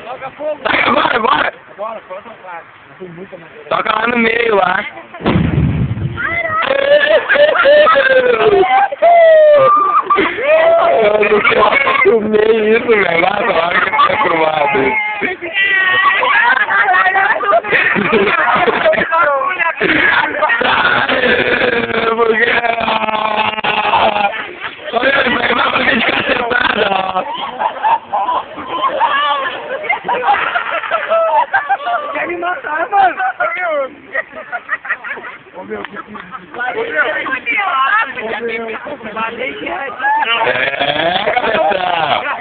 Toca fogo. Toca agora. Toca lá no meio, lá. Eu não acostumei isso, velho. Lá na hora que eu tinha aprovado. Porque... Olha, vai fazer de cacetada, ó. Quer me matar, mano? É, cabeção.